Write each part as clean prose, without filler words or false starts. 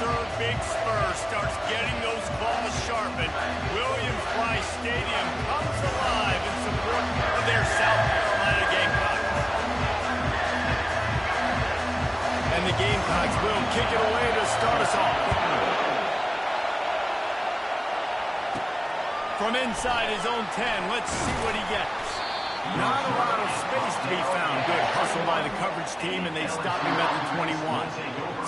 deserved big spur starts getting those claws sharpened. Williams-Brice Stadium comes alive in support of their South Carolina Gamecocks. And the Gamecocks will kick it away to start us off. From inside his own 10, let's see what he gets. Not a lot of space to be found. Good hustle by the coverage team, and they stop him at the 21.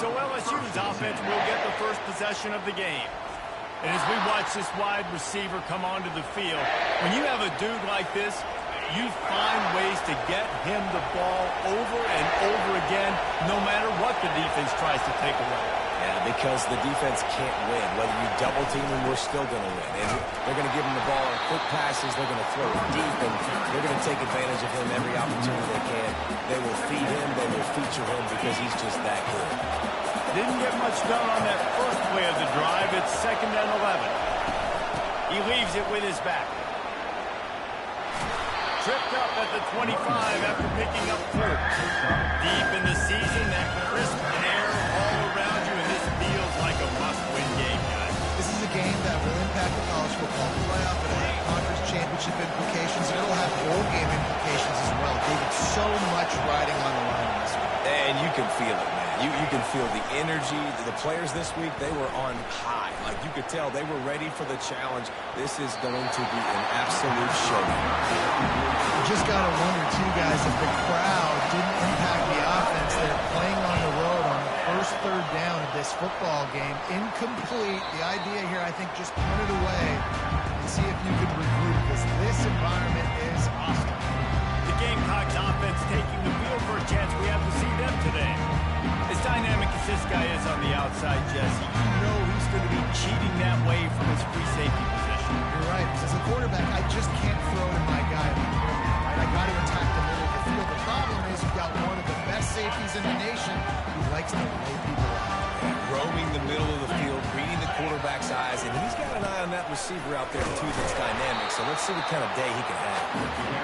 So LSU's offense will get the first possession of the game. And as we watch this wide receiver come onto the field, when you have a dude like this, you find ways to get him the ball over and over again, no matter what the defense tries to take away. Yeah, because the defense can't win. Whether you double team him, we're still going to win. And they're going to give him the ball in quick passes. They're going to throw it deep, and they're going to take advantage of him every opportunity they can. They will feed him. They will feature him because he's just that good. Didn't get much done on that first play of the drive. It's 2nd and 11. He leaves it with his back. Tripped up at the 25 after picking up 4. Deep in the season, that crisp air all around you, and this feels like a must-win game, guys. This is a game that will impact the college football playoff. It'll have conference championship implications, and it'll have bowl game implications as well. David, so much riding on the line in this one. And you can feel it, man. You can feel the energy. The players this week, they were on high. Like, you could tell they were ready for the challenge. This is going to be an absolute showdown. You just got to wonder, too, guys, if the crowd didn't impact the offense. They're playing on the road on the first 3rd down of this football game. Incomplete. The idea here, I think, just punt it away and see if you can regroup, because this environment is hostile. The Gamecocks offense taking the field for a chance. We have to see them today. As dynamic as this guy is on the outside, Jesse, you know he's going to be cheating that way from his free safety position. You're right, because as a quarterback, I just can't throw to my guy. I got to attack the middle of the field. The problem is you've got one of the best safeties in the nation who likes to lay people out. Roaming the middle of the field, reading the quarterback's eyes, and he's got an eye on that receiver out there, too, that's dynamic. So let's see what kind of day he can have.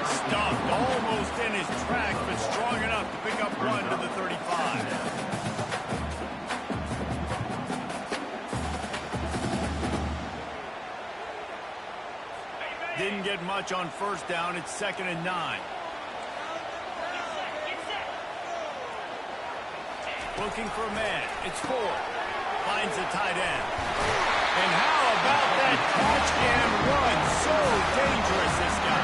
Stuffed almost in his tracks, but strong enough to pick up 1 to the 35. Didn't get much on 1st down. It's 2nd and 9. Looking for a man. It's Ford. Finds a tight end. And how about that catch and run? So dangerous, this guy.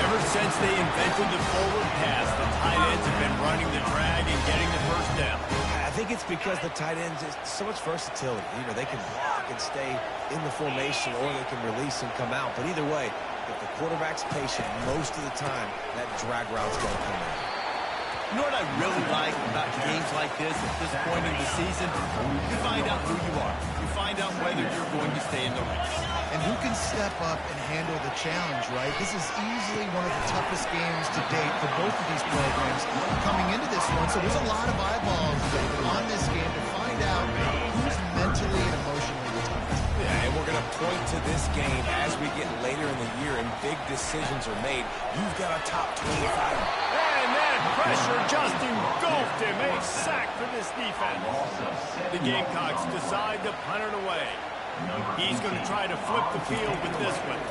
Ever since they invented the forward pass, the tight ends have been running the drag and getting the 1st down. I think it's because the tight ends is so much versatility. You know, they can block and stay in the formation, or they can release and come out. But either way, if the quarterback's patient, most of the time, that drag route's going to come in. You know what I really like about games like this at this point in the season? You find out who you are. You find out whether you're going to stay in the race. And who can step up and handle the challenge, right? This is easily one of the toughest games to date for both of these programs coming into this one. So there's a lot of eyeballs on this game to find out who's mentally and emotionally the toughest. Yeah, and we're going to point to this game as we get later in the year and big decisions are made. You've got a top 25. And that pressure just engulfed him. A sack for this defense. The Gamecocks decide to punt it away. He's going to try to flip the field with this one.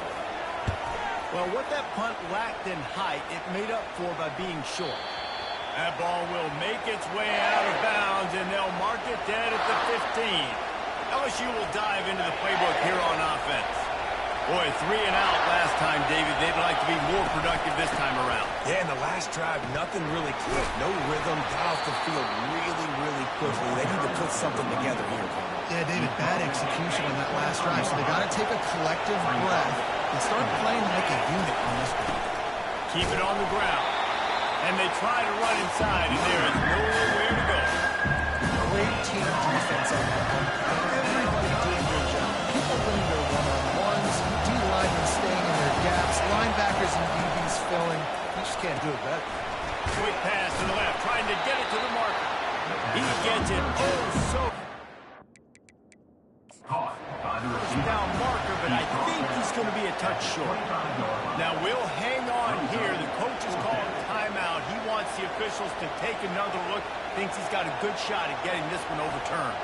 Well, what that punt lacked in height, it made up for by being short. That ball will make its way out of bounds, and they'll mark it dead at the 15. LSU will dive into the playbook here on offense. Boy, 3 and out last time, David. They'd like to be more productive this time around. Yeah, in the last drive, nothing really clicked. No rhythm, got off the field really, really quickly. They need to put something together here. Yeah, David, bad execution on that last drive. So they got to take a collective breath and start playing like a unit on this one. Keep it on the ground. And they try to run inside, and there is nowhere to go. Great team defense on that one. Everybody doing their job. Opening their one-on-ones, D-linemen staying in their gaps, linebackers and DBs filling. You just can't do it better. Quick pass to the left, trying to get it to the marker. He gets it so. Down marker, but I think he's going to be a touch short. Now we'll hang on here. The coach is calling timeout. He wants the officials to take another look. Thinks he's got a good shot at getting this one overturned.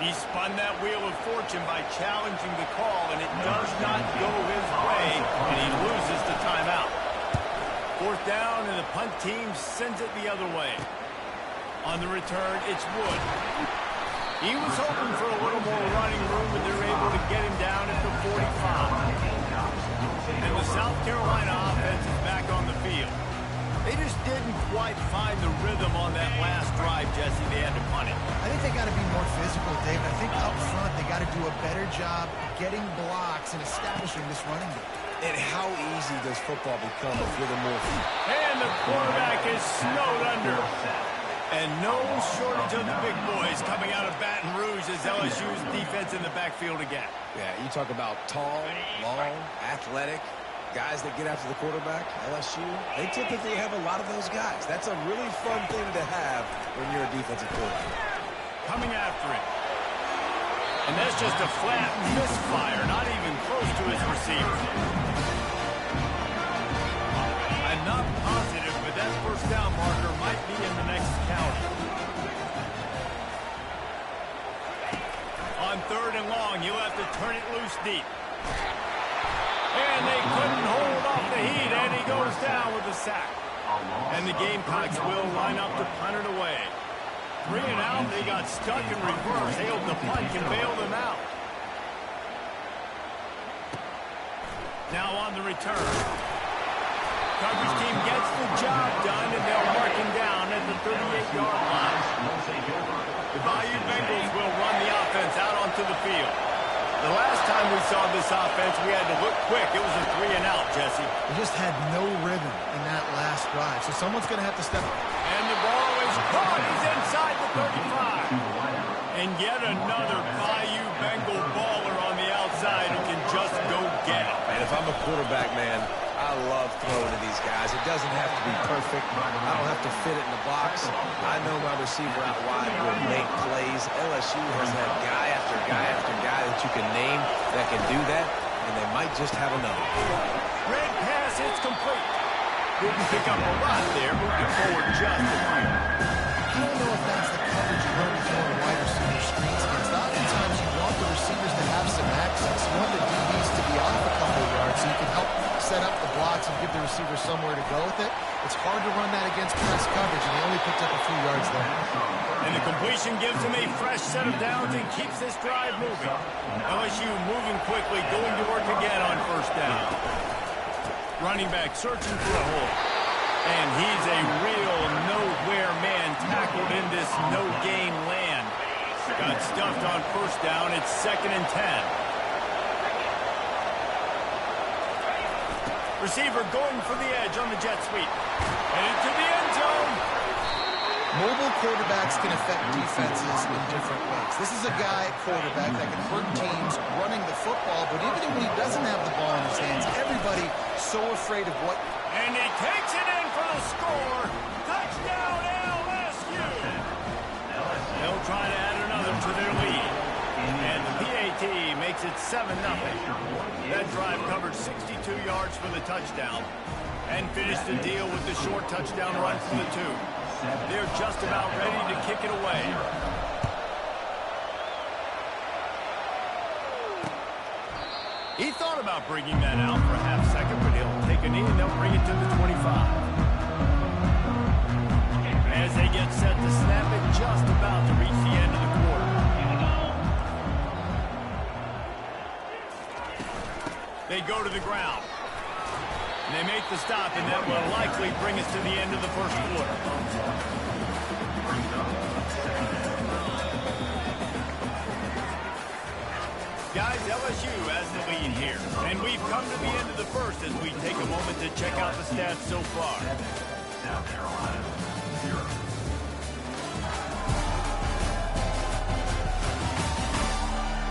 He spun that wheel of fortune by challenging the call, and it does not go his way, and he loses the timeout. Fourth down, and the punt team sends it the other way. On the return, it's Wood. He was hoping for a little more running room, but they're able to get him down at the 45. And the South Carolina offense is back on the field. They just didn't quite find the rhythm on that last drive, Jesse. They had to punt it. I think they got to be more physical, David. I think up front they got to do a better job getting blocks and establishing this running game. And how easy does football become if you're the more... And the quarterback is snowed under. And no shortage of the big boys coming out of Baton Rouge as LSU's defense in the backfield again. Yeah, you talk about tall, long, athletic, guys that get after the quarterback, LSU, they typically have a lot of those guys. That's a really fun thing to have when you're a defensive quarterback. Coming after it. And that's just a flat misfire, not even close to his receiver. I'm not positive, but that first down marker might be in the next county. On third and long, you'll have to turn it loose deep. And they couldn't hold off the heat, and he goes down with a sack. And the Gamecocks will line up to punt it away. 3 and out, they got stuck in reverse. They hope the punt can bail them out. Now on the return. Coverage team gets the job done, and they'll mark him down at the 38-yard line. The Bayou Bengals will run the offense out onto the field. The last time we saw this offense, we had to look quick. It was a 3 and out, Jesse. They just had no rhythm in that last drive, so someone's going to have to step up. And the ball is caught. He's inside the 35. And yet another Bayou Bengal baller on the outside who can just go get it. And if I'm a quarterback, man, I love throwing to these guys. It doesn't have to be perfect. I don't have to fit it in the box. I know my receiver out wide will make plays. LSU has had guy after guy after guy that you can name that can do that, and they might just have another. Red pass, it's complete. Didn't pick up a lot there, moving forward just a few. I don't know if that's the coverage you run for a wide receiver screen against. Oftentimes you want the receivers to have some access. You want the DBs to be off a couple of yards so you can help set up the blocks and give the receiver somewhere to go with it. It's hard to run that against press coverage, and they only picked up a few yards there. And the completion gives him a fresh set of downs and keeps this drive moving. LSU moving quickly, going to work again on first down. Running back searching for a hole. And he's a real nowhere man tackled in this no-gain land. Got stuffed on first down. It's 2nd and 10. Receiver going for the edge on the jet sweep. And into the end zone. Mobile quarterbacks can affect defenses in different ways. This is a guy, quarterback, that can hurt teams running the football, but even when he doesn't have the ball in his hands, everybody so afraid of what... And he takes it in for the score. Touchdown, LSU. They'll try to add another to their lead. And the PAT makes it 7-0. That drive covered 62 yards for the touchdown and finished the deal with the short touchdown run from the 2. They're just about ready to kick it away. He thought about bringing that out for a half second, but he'll take a knee and they'll bring it to the 25. As they get set to snap it, just about to reach the end of the quarter. They go to the ground. And they make the stop, and that will likely bring us to the end of the first quarter. Guys, LSU has the lead here. And we've come to the end of the first as we take a moment to check out the stats so far. South Carolina, 0.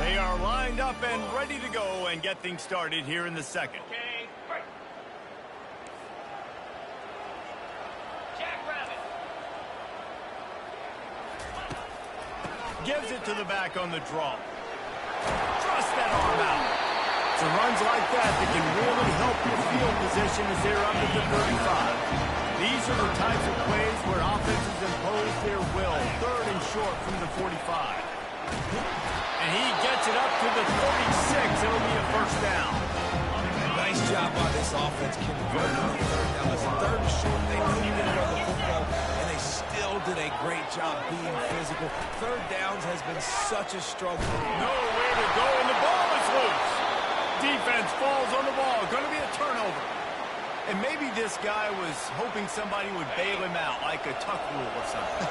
They are lined up and ready to go and get things started here in the second. Okay, break. Gives it to the back on the draw. Thrust that arm out. It's runs like that that can really help your field position as they're up at the 35. These are the types of plays where offenses impose their will. 3rd and short from the 45. And he gets it up to the 36. It'll be a first down. Nice job by this offense converting on third down. It's third and short. They know you didn't run the football, and they still did a great job being physical. Third downs has been such a struggle. Nowhere to go, and the ball is loose. Defense falls on the ball. Going to be a turnover. And maybe this guy was hoping somebody would bail him out, like a tuck rule or something.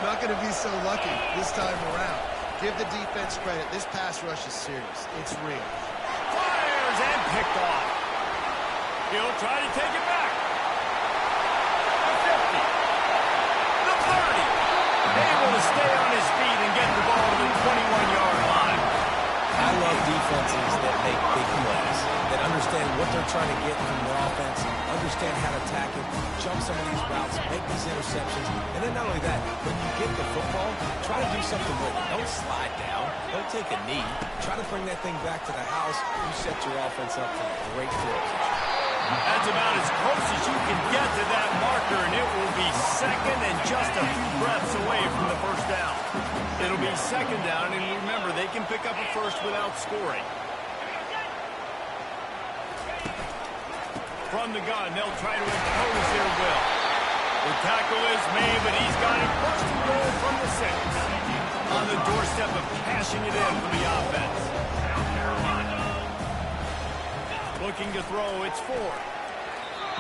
Not going to be so lucky this time around. Give the defense credit. This pass rush is serious. It's real. Fires and picked off. He'll try to take it back. The 50. The 30. Able to stay on his feet and get the ball to the 21-yard line. I love defenses that make big plays, that understand what they're trying to get from their offense, understand how to attack it, jump some of these routes, make these interceptions, and then not only that, when you get the football, try to do something with it. Don't slide down. Don't take a knee. Try to bring that thing back to the house. You set your offense up for a great field position. That's about as close as you can get to that marker, and it will be second and just a few breaths away from the first down. It'll be second down, and remember, they can pick up a first without scoring. From the gun, they'll try to impose their will. The tackle is made, but he's got it first and goal from the 6. On the doorstep of cashing it in for the offense. Looking to throw, it's 4.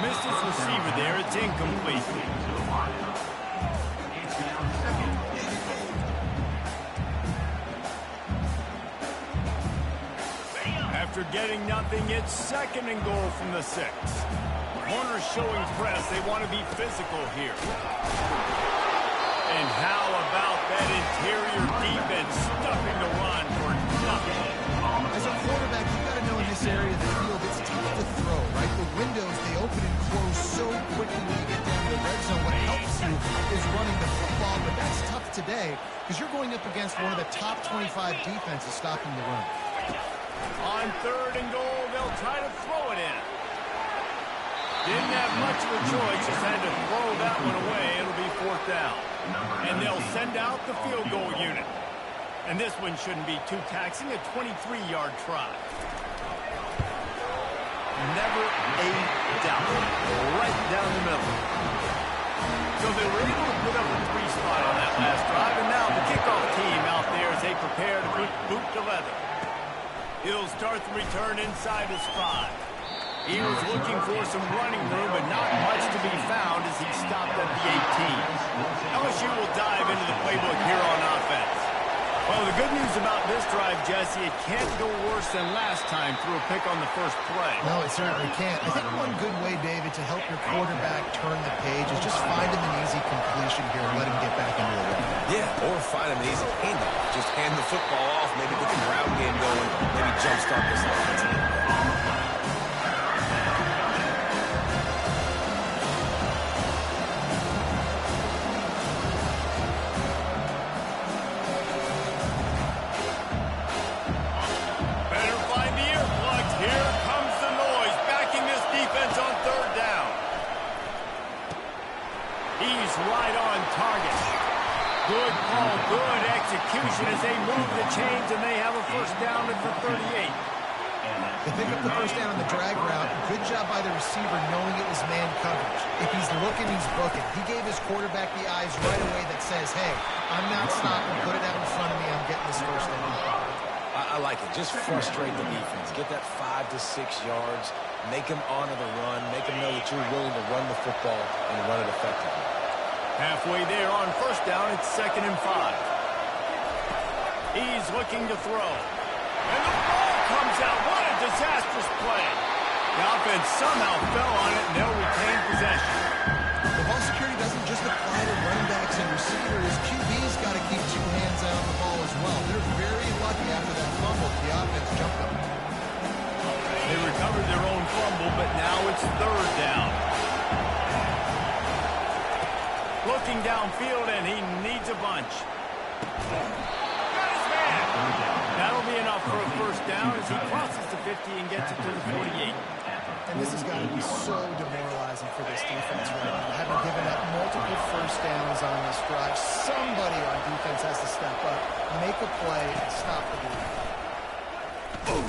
Missed his receiver there, it's incomplete. After getting nothing, it's second and goal from the 6. Corners showing press, they want to be physical here. And how about that interior defense stuffing the run for nothing? As a quarterback, you've got to know in this area of the field, it's tough to throw, right? The windows, they open and close so quickly when you get down to the red zone. What helps you is running the football, but that's tough today because you're going up against one of the top 25 defenses stopping the run. On third and goal, they'll try to throw it in. Didn't have much of a choice, just had to throw that one away. It'll be fourth down. And they'll send out the field goal unit. And this one shouldn't be too taxing, a 23-yard try. Never a doubt. Right down the middle. So they were able to put up a 3 spot on that last drive, and now the kickoff team out there as they prepare to put boot to leather. He'll start the return inside his 5. He was looking for some running room, but not much to be found as he stopped at the 18. LSU will dive into the playbook here on offense. Well, the good news about this drive, Jesse, it can't go worse than last time through a pick on the first play. No, it certainly can't. I think one good way, David, to help your quarterback turn the page is just find him an easy completion here and let him get back into the run. Yeah, or find him an easy handoff. Just hand the football off, maybe get the ground game going, maybe jumpstart this offense. Right on target. Good call, good execution as they move the chains, and they have a first down at the 38. They pick up the first down on the drag route. Good job by the receiver knowing it was man coverage. If he's looking, he's booking. He gave his quarterback the eyes right away that says, hey, I'm not stopping. Put it out in front of me. I'm getting this first down. I like it. Just frustrate the defense. Get that 5 to 6 yards. Make them honor the run. Make them know that you're willing to run the football and run it effectively. Halfway there on first down, it's second and 5. He's looking to throw. And the ball comes out. What a disastrous play. The offense somehow fell on it, and they'll retain possession. The ball security doesn't just apply to running backs and receivers. QB's got to keep 2 hands out on the ball as well. They're very lucky after that fumble. The offense jumped them. They recovered their own fumble, but now it's third down. Looking downfield, and he needs a bunch. Got his man. That'll be enough for a first down as he crosses the 50 and gets it to the 48. And this has got to be so demoralizing for this defense right now. Having given up multiple first downs on this drive, somebody on defense has to step up, make a play, and stop the lead. Boom.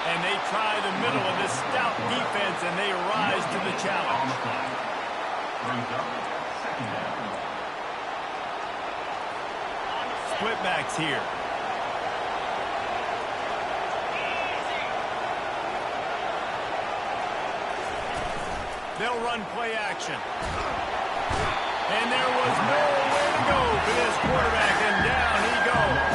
And they try the middle of this stout defense, and they rise to the challenge. Split backs here. They'll run play action. And there was nowhere to go for this quarterback, and down he goes.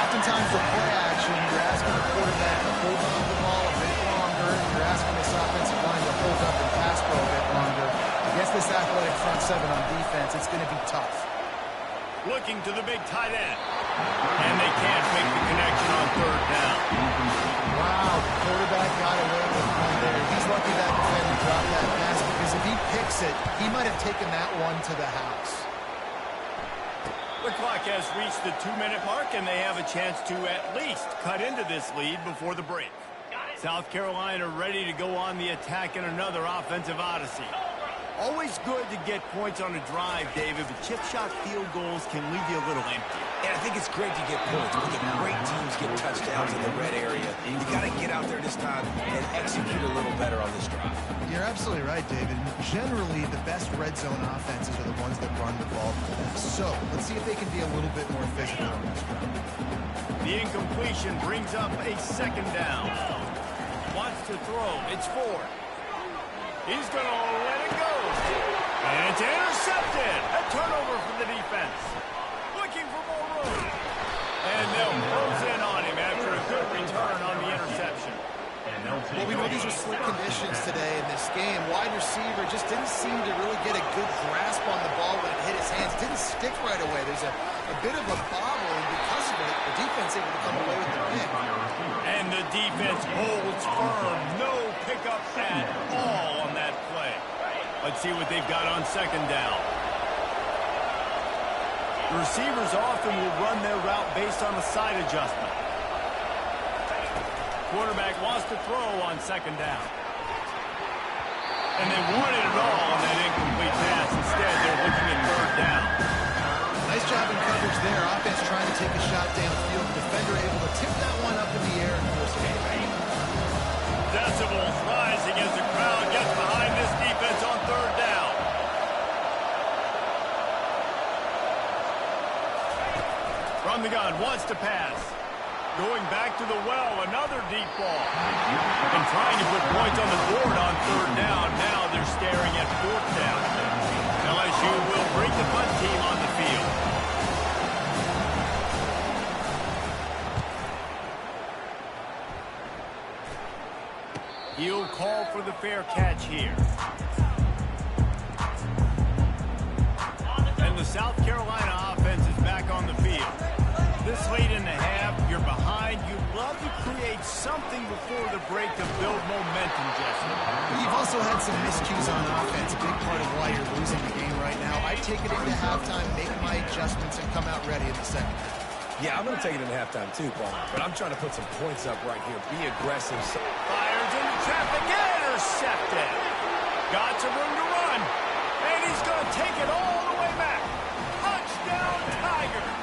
Oftentimes for play action, you're asking the quarterback to hold on to the ball a bit longer. You're asking this offensive line to hold up and pass for a bit longer. Against this athletic front seven on defense, it's going to be tough. Looking to the big tight end. And they can't make the connection on third down. Wow, the quarterback got away with one there. He's lucky that defender dropped that pass, because if he picks it, he might have taken that one to the house. The clock has reached the 2-minute mark, and they have a chance to at least cut into this lead before the break. South Carolina ready to go on the attack in another offensive odyssey. Always good to get points on a drive, David, but chip shot field goals can leave you a little empty. And I think it's great to get points, but the great teams get touchdowns in the red area. You got to get out there this time and execute a little better on this drive. You're absolutely right, David. Generally, the best red zone offenses are the ones that run the ball the best. So let's see if they can be a little bit more physical on this drive. The incompletion brings up a second down. Wants to throw. It's Ford. He's going to let it go. And it's intercepted. A turnover for the defense. Looking for more room. And they'll close in on him after a good return on the interception. Well, we know these are slick conditions today in this game. Wide receiver just didn't seem to really get a good grasp on the ball when it hit his hands. Didn't stick right away. There's a bit of a bobble, and because of it, the defense able to come away with the win. And the defense holds firm. No pickup at all on that play. Let's see what they've got on second down. Receivers often will run their route based on a side adjustment. Quarterback wants to throw on second down. And they wanted it all on that incomplete pass. Instead, they're looking at third down. Nice job in coverage there. Offense trying to take a shot downfield. Defender able to tip that one up in the air and force it. Decibels rising as the crowd gets behind this defense on third down. From the gun, wants to pass. Going back to the well, another deep ball. And trying to put points on the board on third down. Now they're staring at fourth down. LSU will bring the punt team on the field. He'll call for the fair catch here. And the South Carolina offense is back on the field. This late in the half, you're behind. You'd love to create something before the break to build momentum, Jesse. You've also had some miscues on offense, a big part of why you're losing the game right now. I take it into halftime, make my adjustments, and come out ready in the second. Yeah, I'm going to take it into halftime too, Paul. But I'm trying to put some points up right here. Be aggressive. Fires into traffic, intercepted. Got some room to run. And he's going to take it all the way back. Touchdown, Tigers.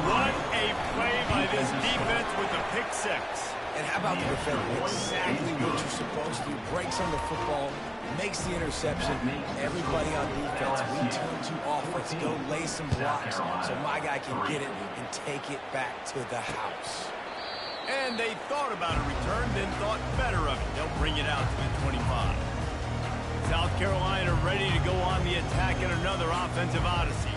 What a play by this defense with a pick six. And how about the defender? Exactly what you're supposed to do. Breaks on the football, makes the interception. Everybody on defense, we turn to offense. Go lay some blocks so my guy can get it and take it back to the house. And they thought about a return, then thought better of it. They'll bring it out to the 25. South Carolina ready to go on the attack in another offensive odyssey.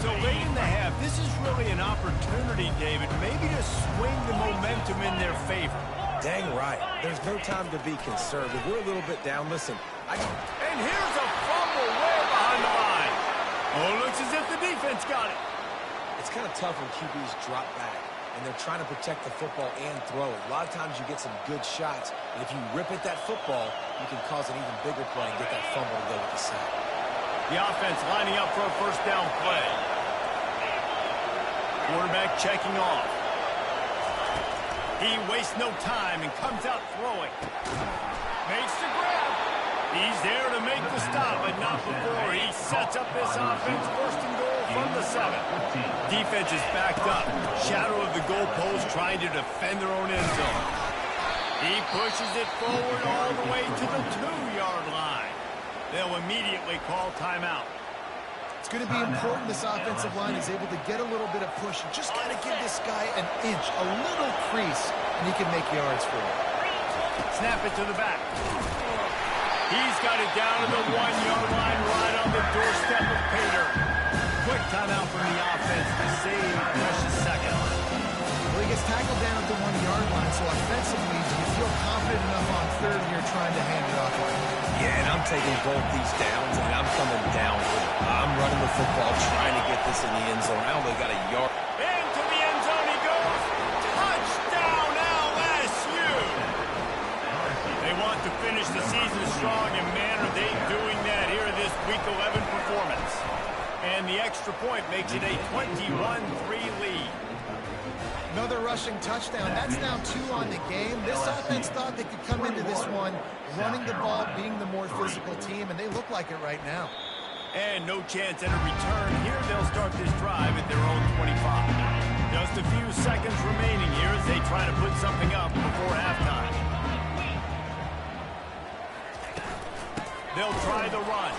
So late in the half, this is really an opportunity, David, maybe to swing the momentum in their favor. Dang right. There's no time to be conservative. We're a little bit down. Listen, And here's a fumble way behind the line. Oh, looks as if the defense got it. it's kind of tough when QBs drop back and they're trying to protect the football and throw it. A lot of times you get some good shots, and if you rip at that football, you can cause an even bigger play and get that fumble to go with the sack. The offense lining up for a first down play. Quarterback checking off. He wastes no time and comes out throwing. Makes the grab. He's there to make the stop, but not before he sets up this offense. First and goal from the 7. Defense is backed up. Shadow of the goalpost trying to defend their own end zone. He pushes it forward all the way to the 2-yard line. They'll immediately call timeout. It's going to be important this offensive line is able to get a little bit of push. You just got to give this guy an inch, a little crease, and he can make yards for you. Snap it to the back. He's got it down to the 1-yard line right on the doorstep of Pater. Quick timeout from the offense to save precious seconds. Well, he gets tackled down at the 1-yard line, so offensively, do you feel confident enough on third and you're trying to hand it off? Yeah, and I'm taking both these downs, and I'm coming down with it. I'm running the football, trying to get this in the end zone. I only got a yard. Into the end zone he goes. Touchdown, LSU! They want to finish the season strong, and man, are they doing that here in this Week 11 performance. And the extra point makes it a 21-3 lead. Another rushing touchdown. That's now 2 on the game. This offense thought they could come into this one running the ball, being the more physical team, and they look like it right now. And no chance at a return. Here they'll start this drive at their own 25. Just a few seconds remaining here as they try to put something up before halftime. They'll try the run.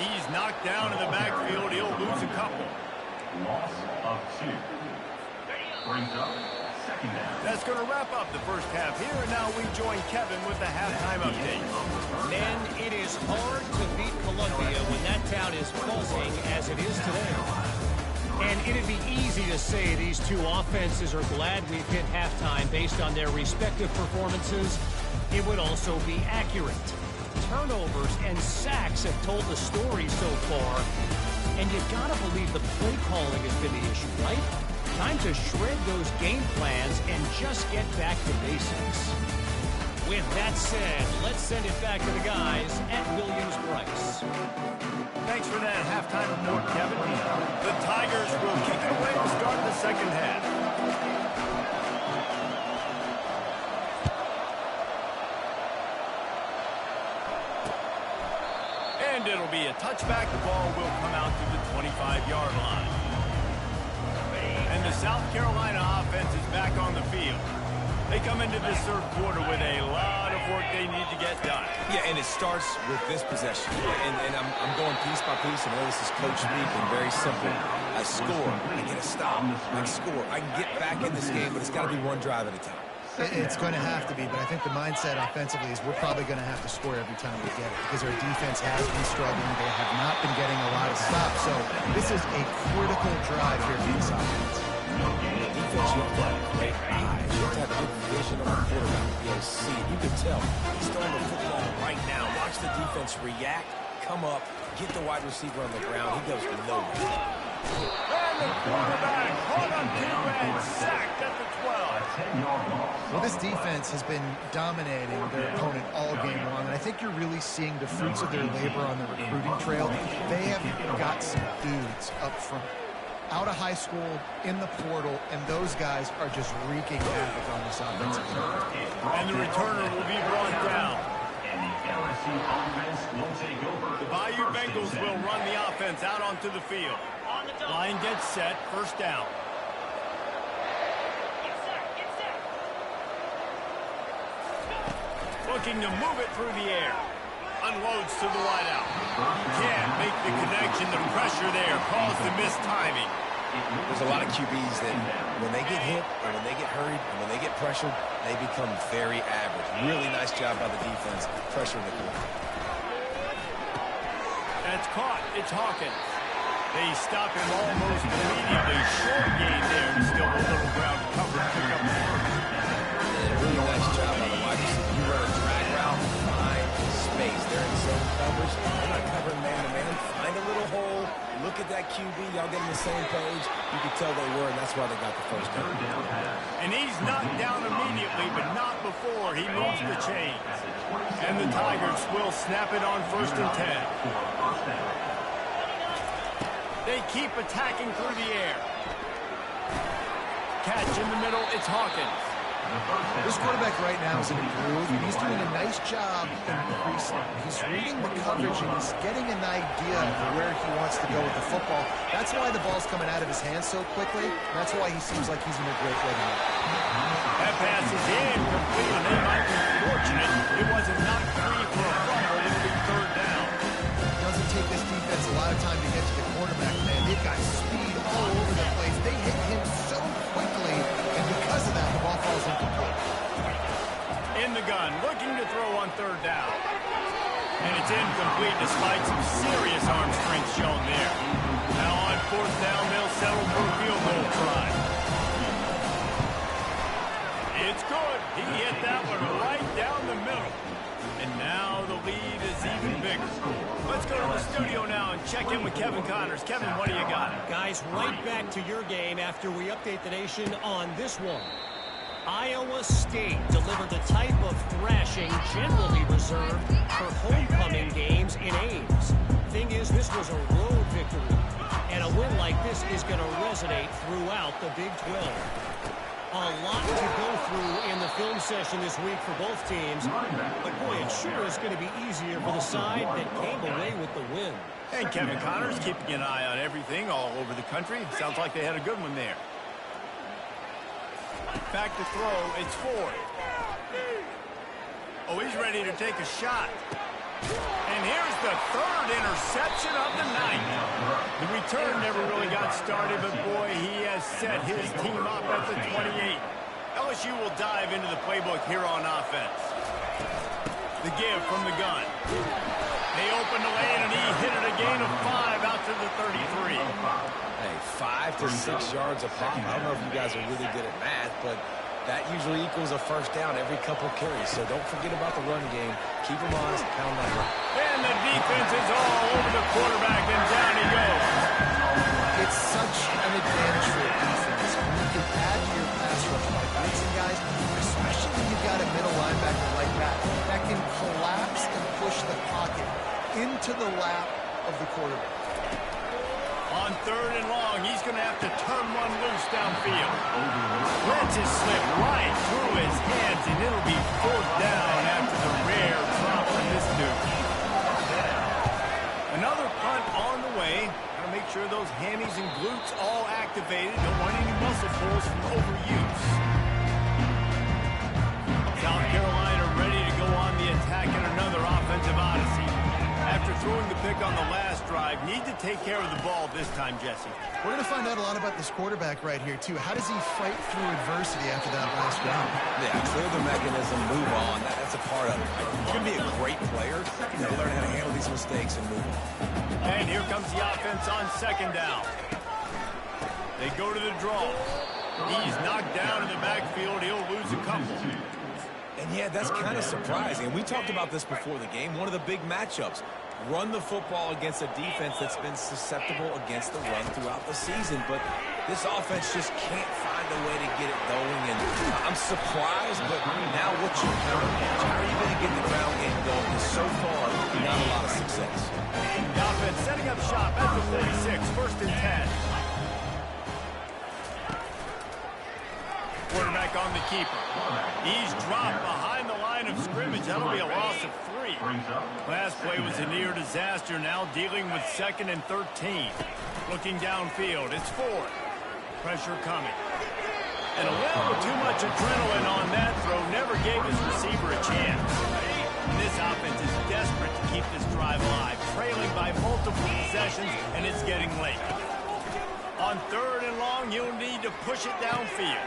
He's knocked down in the backfield. He'll lose a couple. Loss of 2. Brings up second down. That's going to wrap up the first half here, and now we join Kevin with the halftime update. And it is hard to beat Columbia when that town is buzzing as it is today. And it'd be easy to say these two offenses are glad we've hit halftime based on their respective performances. It would also be accurate. Turnovers and sacks have told the story so far. And you've got to believe the play calling has been the issue, right? Time to shred those game plans and just get back to basics. With that said, let's send it back to the guys at Williams-Brice. Thanks for that halftime report, Kevin. The Tigers will kick it away to start the second half. And it'll be a touchback. The ball will come out to the 25-yard line. And the South Carolina offense is back on the field. They come into this third quarter with a lot of work they need to get done. Yeah, and it starts with this possession. And I'm going piece by piece. I know this is coach speak and very simple. I score, I get a stop, I score. I can get back in this game, but it's got to be one drive at a time. It's going to have to be, but I think the mindset offensively is we're probably going to have to score every time we get it because our defense has been struggling. They have not been getting a lot of stops. So this is a critical drive here for this offense. Defense, you have to have great eyes. You have to have good vision on the quarterback to be able to see it. You can tell he's throwing the football right now. Watch the defense react, come up, get the wide receiver on the ground. He goes nowhere. And the quarterback caught on 2 and sacked at the 12. Well, this defense has been dominating their opponent all game long, and I think you're really seeing the fruits of their labor on the recruiting trail. They have got some dudes up front, out of high school, in the portal, and those guys are just wreaking havoc on this offensive line. And the returner will be brought down. And the LSU offense will take over. The Bayou Bengals will run the offense out onto the field. Line gets set, first down. Looking to move it through the air. Unloads to the wideout. Can't make the connection. The pressure there caused the missed timing. There's a lot of QBs that when they get hit or when they get hurried and when they get pressured, they become very average. Really nice job by the defense pressuring the quarterback. That's caught. It's Hawkins. They stop him almost immediately. Short gain there. Still a little ground to cover. Pick up the first. Really nice job by the wide receiver. You run a drag route, find space. They're in zone coverage. They're not covering man-to-man. Find a little hole. Look at that QB. Y'all get on the same page. You can tell they were, and that's why they got the first down. And he's knocked down immediately, but not before he moves the chains. And the Tigers will snap it on 1st and 10. They keep attacking through the air. Catch in the middle, it's Hawkins. This quarterback right now is in a groove, and he's doing a nice job increasing. He's reading the coverage, and he's getting an idea of where he wants to go with the football. That's why the ball's coming out of his hands so quickly. That's why he seems like he's in a great way tonight. That pass is incomplete, and they might be fortunate it wasn't knocked free for a fumble. It'll be third down. It doesn't take this defense a lot of time to get to the quarterback, man. They've got speed all over the place. They hit him so quickly, and because of that, the ball falls incomplete. In the gun, looking to throw on third down. And it's incomplete despite some serious arm strength shown there. Now on fourth down, they'll settle for a field goal try. It's good. He hit that one right down the middle. And now the lead is even bigger. Let's go to the studio now and check in with Kevin Connors. Kevin, what do you got? Guys, right back to your game after we update the nation on this one. Iowa State delivered the type of thrashing generally reserved for homecoming games in Ames. Thing is, this was a road victory, and a win like this is going to resonate throughout the Big 12. A lot to go through in the film session this week for both teams, but boy, it sure is going to be easier for the side that came away with the win. And Kevin Connors keeping an eye on everything all over the country. Sounds like they had a good one there. Back to throw, it's Ford. Oh, he's ready to take a shot. And here's the third interception of the night. The return never really got started, but boy, he has set his team up at the 28. LSU will dive into the playbook here on offense. The give from the gun. They open the lane, and he hit it a gain of 5 out to the 33. Hey, 5 to 6 yards a pop. I don't know if you guys are really good at math, but that usually equals a first down every couple carries. So don't forget about the run game. Keep them honest, pound that rock. And the defense is all over the quarterback, and down he goes. It's such an advantage for a defense when you can add to your pass rush by blitzing guys, especially when you've got a middle linebacker like that can collapse and push the pocket into the lap of the quarterback. On third and long, he's going to have to turn one loose downfield. Lets it slip right through his hands, and it'll be fourth down after the rare drop from this dude. Another punt on the way. Got to make sure those hammies and glutes all activated. Don't want any muscle pulls from overuse. South Carolina ready to go on the attack in another offensive odyssey. After throwing the pick on the last drive, need to take care of the ball this time, Jesse. We're going to find out a lot about this quarterback right here, too. How does he fight through adversity after that last round? Yeah, clear the mechanism, move on. That's a part of it. He's going to be a great player. Learn how to handle these mistakes and move on. And here comes the offense on second down. They go to the draw. He's knocked down in the backfield. He'll lose a couple. And yeah, that's kind of surprising. We talked about this before the game. One of the big matchups. Run the football against a defense that's been susceptible against the run throughout the season. But this offense just can't find a way to get it going. And I'm surprised, but now what's your counterpunch? How are you going to get the ground game going? Because so far, not a lot of success. The offense setting up shop at the 46, first and 10. Quarterback on the keeper. He's dropped behind the line of scrimmage. That'll be a loss of 3. Last play was a near disaster. Now dealing with 2nd and 13. Looking downfield. It's 4. Pressure coming. And a little too much adrenaline on that throw. Never gave his receiver a chance. And this offense is desperate to keep this drive alive. Trailing by multiple possessions, and it's getting late. On third and long, you'll need to push it downfield.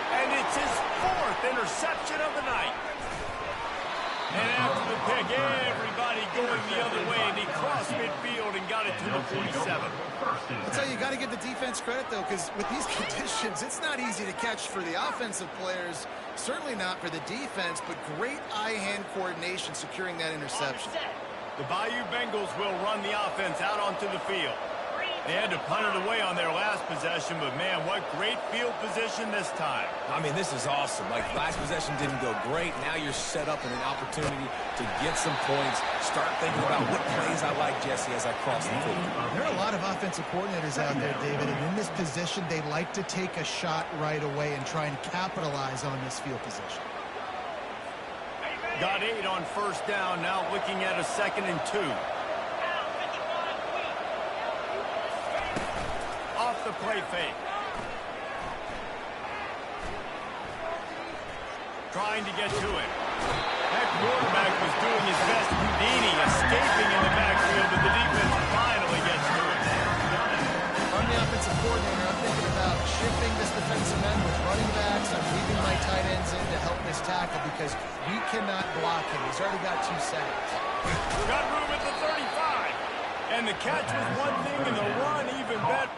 And it's his 4th interception of the night. And after the pick, everybody going the other way, and he crossed midfield and got it to the 47. I'll tell you, you got to give the defense credit, though, because with these conditions, it's not easy to catch for the offensive players, certainly not for the defense, but great eye-hand coordination securing that interception. The Bayou Bengals will run the offense out onto the field. They had to punt it away on their last possession, but, man, what great field position this time. I mean, this is awesome. Like, last possession didn't go great. Now you're set up in an opportunity to get some points. Start thinking about what plays I like, Jesse, as I cross the field. There are a lot of offensive coordinators out there, David, and in this position, they like to take a shot right away and try and capitalize on this field position. Got 8 on first down, now looking at a 2nd and 2. Off the play fake. Trying to get to it. That quarterback was doing his best. Houdini escaping in the backfield, but the defense finally gets to it. I'm the offensive coordinator. I'm thinking about shifting this defensive end with running backs. I'm leaving my tight ends in to help this tackle because we cannot block him. He's already got 2 sacks. Got room at the 35. And the catch was one thing and the run even better.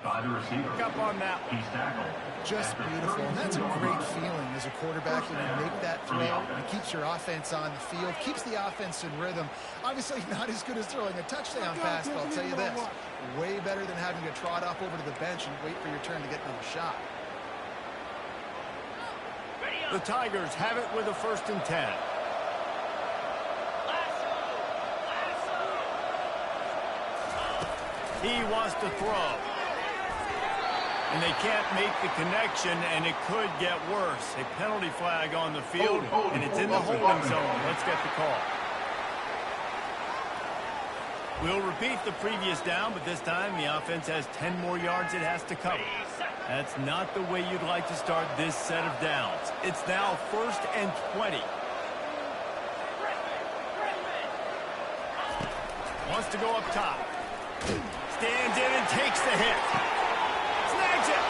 By the receiver. Up on that one. He's tackled. Just beautiful. And that's a great feeling as a quarterback when you make that throw. It keeps your offense on the field, keeps the offense in rhythm. Obviously not as good as throwing a touchdown pass, but I'll tell you this, way better than having to trot off over to the bench and wait for your turn to get another shot. The Tigers have it with a 1st and 10. He wants to throw. And they can't make the connection, and it could get worse. A penalty flag on the field, and it's in the holding zone. Let's get the call. We'll repeat the previous down, but this time the offense has 10 more yards it has to cover. That's not the way you'd like to start this set of downs. It's now 1st and 20. Wants to go up top. Stands in and takes the hit. Snags it.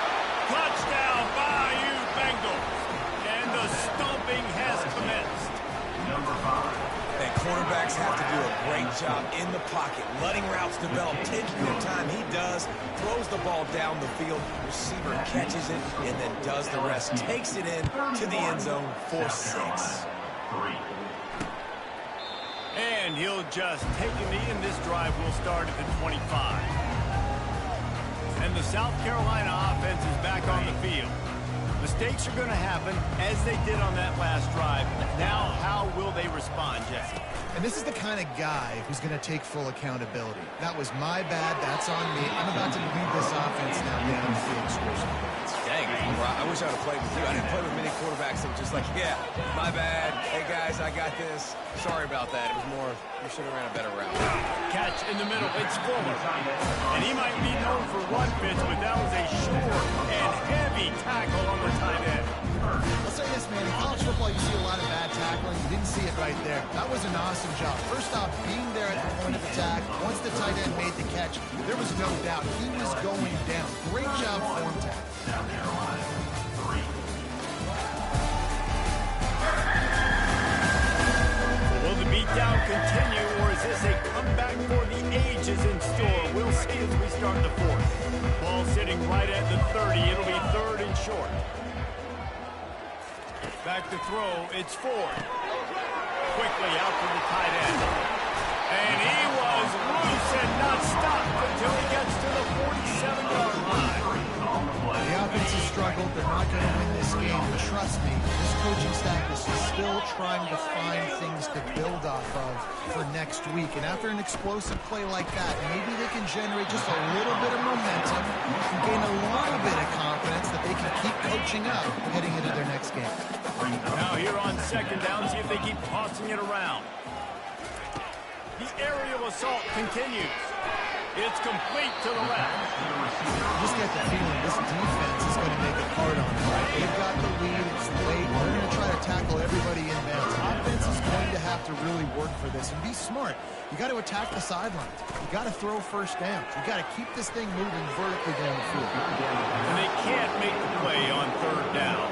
Touchdown, Bayou Bengals. And the stomping has commenced. Number 5. And quarterbacks have to do a great job in the pocket, letting routes develop, taking their time. He does, throws the ball down the field, receiver catches it, and then does the rest. Takes it in to the end zone for 6. And he'll just take a knee, and this drive will start at the 25. And the South Carolina offense is back on the field. Mistakes are going to happen, as they did on that last drive. Now, how will they respond, Jesse? And this is the kind of guy who's going to take full accountability. That was my bad. That's on me. I'm about to lead this offense now down the field, score some points. Dang, I wish I would have played with you. I didn't play with many quarterbacks that were just like, yeah, my bad. Hey, guys, I got this. Sorry about that. It was more, you should have ran a better route. Catch in the middle. It's Fuller. And he might be known for one pitch, but that was a short and heavy tackle on the tight end. I'll say this, man. In college football, you see a lot of bad tackling. You didn't see it right there. That was an awesome job. First off, being there at the point of attack. Once the tight end made the catch, there was no doubt he was going down. Great job form tackle. South Carolina, 3. Will the beatdown continue, or is this a comeback for the ages in store? We'll see as we start the 4th. Ball sitting right at the 30. It'll be 3rd and short. Back to throw. It's Ford. Quickly out to the tight end. And he was loose and not stopped until he gets to the 47-yard line. The offense has struggled. They're not going to win this game. But trust me, this coaching staff is still trying to find things to build off of for next week. And after an explosive play like that, maybe they can generate just a little bit of momentum and gain a little bit of confidence that they can keep coaching up heading into their next game. Now here on 2nd down, see if they keep tossing it around. The aerial assault continues. It's complete to the left. You just get the feeling this defense is going to make it hard on them, right? They've got the lead. It's late. They're going to try to tackle everybody in bounds. Offense is going to have to really work for this and be smart. You got to attack the sidelines. You got to throw first downs. You got to keep this thing moving vertically down the field. And they can't make the play on third down.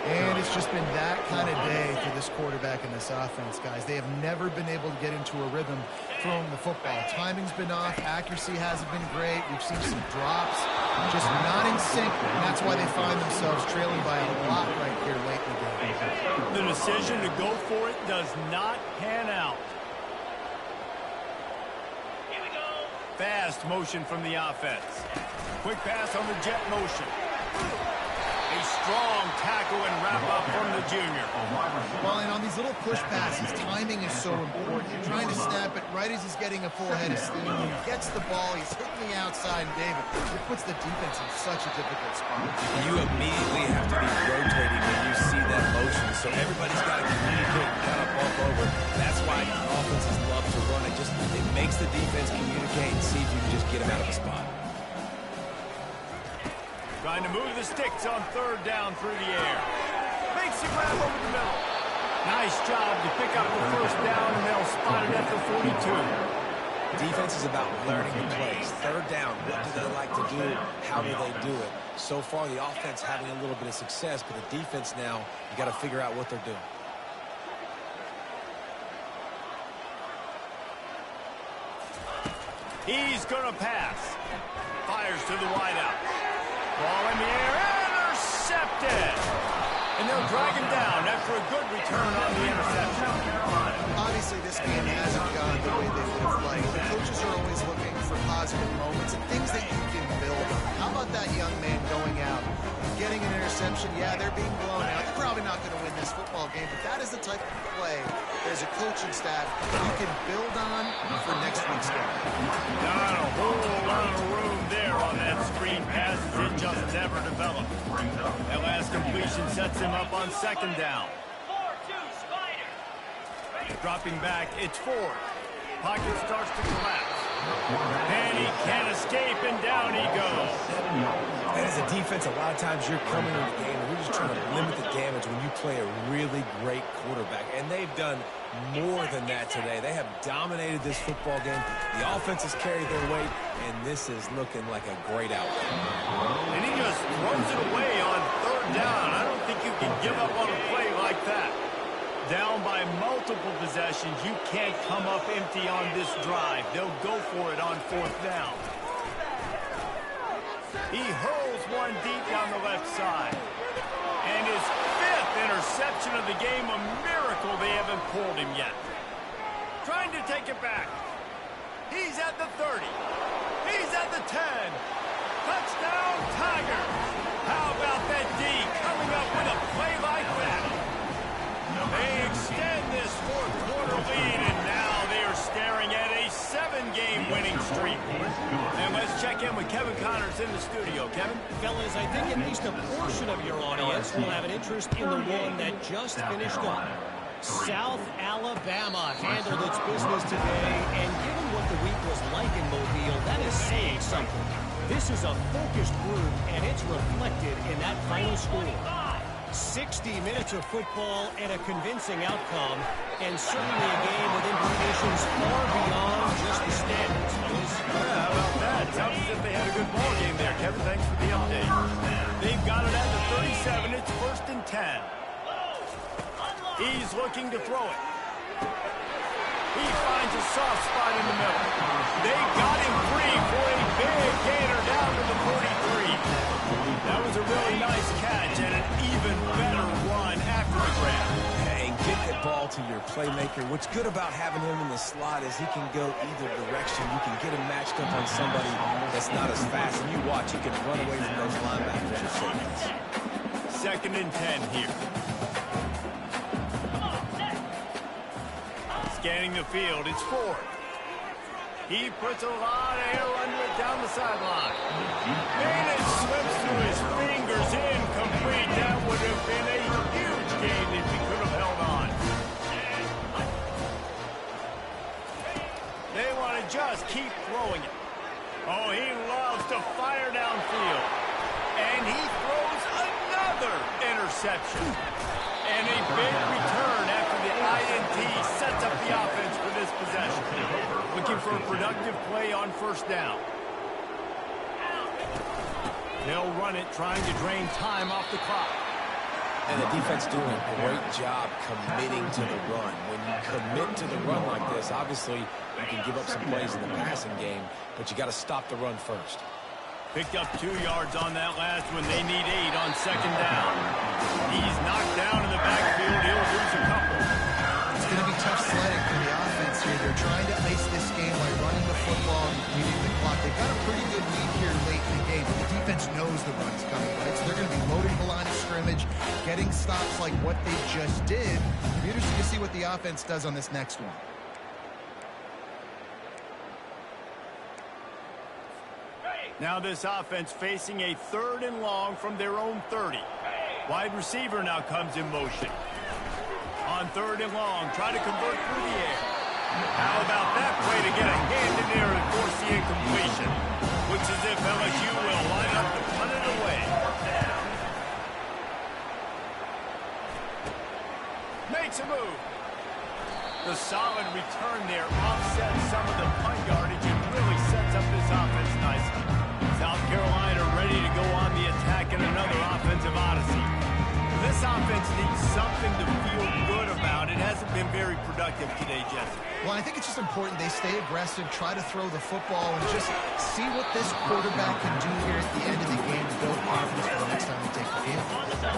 And it's just been that kind of day for this quarterback and this offense, guys. They have never been able to get into a rhythm throwing the football. Timing's been off. Accuracy hasn't been great. We've seen some drops. Just not in sync. And that's why they find themselves trailing by a lot right here late in the game. The decision to go for it does not pan out. Here we go. Fast motion from the offense. Quick pass on the jet motion. A strong tackle and wrap-up from the junior. Well, and on these little push passes, timing is so important. You're trying to snap it right as he's getting a full head of steam. When he gets the ball, he's hitting the outside, and David, it puts the defense in such a difficult spot. You immediately have to be rotating when you see that motion, so everybody's got to communicate and kind of bump over. That's why offenses love to run it. It makes the defense communicate and see if you can just get him out of the spot. Trying to move the sticks on third down through the air. Makes the grab over the middle. Nice job to pick up the first down, and they'll spot it at the 42. Defense is about learning the plays. Third down, what do they like to do? How do they do it? So far, the offense having a little bit of success, but the defense now, you got to figure out what they're doing. He's going to pass. Fires to the wideout. Ball in the air, intercepted! And they'll drag him down after a good return on the interception. Obviously, this game hasn't gone the way they would have liked. The coaches are always looking for positive moments and things that you can build on. How about that young man going out, getting an interception? Yeah, they're being blown out. They're probably not going to win this football game, but that is the type of play as a coaching staff you can build on for next week's game. Not a whole lot of room there on that screen pass. It just never developed. That last completion sets him up on second down. Dropping back, it's fourth. Pocket starts to collapse. And he can't escape, and down he goes. And as a defense, a lot of times you're coming in the game and you're just trying to limit the damage when you play a really great quarterback. And they've done more than that today. They have dominated this football game. The offense has carried their weight, and this is looking like a great outcome. And he just throws it away on third down. I don't think you can give up on a play like that. Down by multiple possessions, you can't come up empty on this drive. They'll go for it on fourth down. He hurls one deep down the left side. And his fifth interception of the game, a miracle they haven't pulled him yet. Trying to take it back. He's at the 30. He's at the 10. Touchdown, Tigers. How about that D coming up with a play like that? They extend this fourth quarter lead, and now they are staring at a 7-game winning streak. And let's check in with Kevin Connors in the studio. Kevin? Fellas, I think at least a portion of your audience will have an interest in the one that just finished up. South Alabama handled its business today, and given what the week was like in Mobile, that is saying something. This is a focused group, and it's reflected in that final score. 60 minutes of football and a convincing outcome, and certainly a game with implications far beyond just the standards. Yeah, how about that? Sounds as if they had a good ball game there, Kevin. Thanks for the update. They've got it at the 37. It's 1st and 10. He's looking to throw it. He finds a soft spot in the middle. They got him free for a big gainer down to the 43. That was a really nice catch and an even better run after the grab. And get the ball to your playmaker. What's good about having him in the slot is he can go either direction. You can get him matched up on somebody that's not as fast. And you watch, he can run away from those linebackers or safeties. 2nd and 10 here. Scanning the field, it's 4th. He puts a lot of air under it down the sideline. And it slips through his fingers, incomplete. That would have been a huge gain if he could have held on. They want to just keep throwing it. Oh, he loves to fire downfield. And he throws another interception. And a big return after the INT sets up the offense for this possession. Looking for a productive play on first down. They'll run it, trying to drain time off the clock. And the defense doing a great job committing to the run. When you commit to the run like this, obviously you can give up some plays in the passing game, but you got to stop the run first. Picked up 2 yards on that last one. They need 8 on second down. He's knocked down in the backfield. He'll lose a couple. It's going to be tough sledding for the offense here. They're trying to ice this game by running the football and beating the clock. They've got a pretty good lead here late in the game, but the defense knows the run's coming, right? So they're going to be loading the line of scrimmage, getting stops like what they just did. It'll be interesting to see what the offense does on this next one. Now this offense facing a 3rd and long from their own 30. Wide receiver now comes in motion. On 3rd and long, try to convert through the air. How about that play to get a hand in there and force the incompletion? Looks as if LSU will line up to punt it away. Makes a move. The solid return there offsets some of the punt yardage and really sets up this offense nicely. South Carolina ready to go on the attack in another offensive odyssey. This offense needs something to feel good about. It hasn't been very productive today, Jesse. Well, I think it's just important they stay aggressive, try to throw the football, and just see what this quarterback can do here at the end of the game to build confidence for the next time they take the field.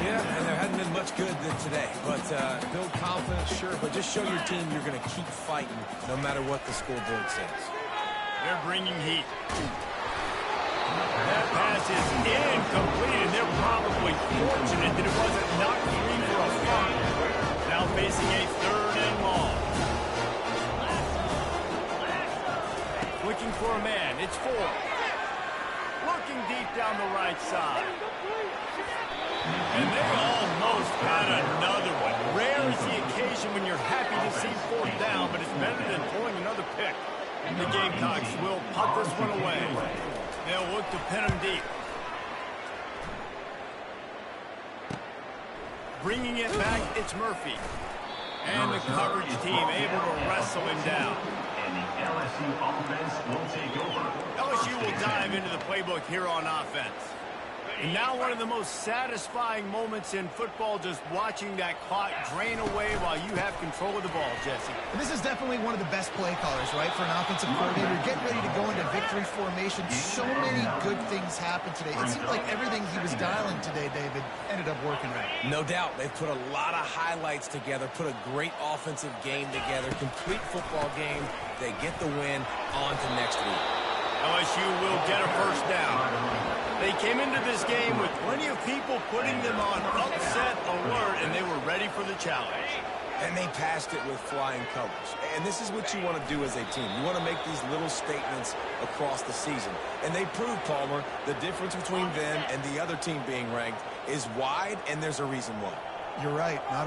Yeah, and there hasn't been much good today. But build confidence, sure, but just show your team you're going to keep fighting no matter what the scoreboard says. They're bringing heat. That pass is incomplete, and they're probably fortunate that it wasn't knocked free for a fumble. Now facing a 3rd and long. Looking for a man. It's 4. Looking deep down the right side. And they almost got another one. Rare is the occasion when you're happy to see 4th down, but it's better than pulling another pick. The Gamecocks will punt this one away. They'll look to pin him deep. Bringing it back, it's Murphy. And the coverage team able to wrestle him down. And the LSU offense will take over. LSU will dive into the playbook here on offense. And now one of the most satisfying moments in football, just watching that clock drain away while you have control of the ball, Jesse. And this is definitely one of the best play callers, right, for an offensive coordinator. Getting ready to go into victory formation. So many good things happened today. It seemed like everything he was dialing today, David, ended up working right. No doubt. They've put a lot of highlights together, put a great offensive game together, complete football game. They get the win. On to next week. LSU will get a 1st down. They came into this game with plenty of people putting them on upset alert, and they were ready for the challenge. And they passed it with flying colors. And this is what you want to do as a team. You want to make these little statements across the season. And they proved, Palmer, the difference between them and the other team being ranked is wide, and there's a reason why. You're right. Not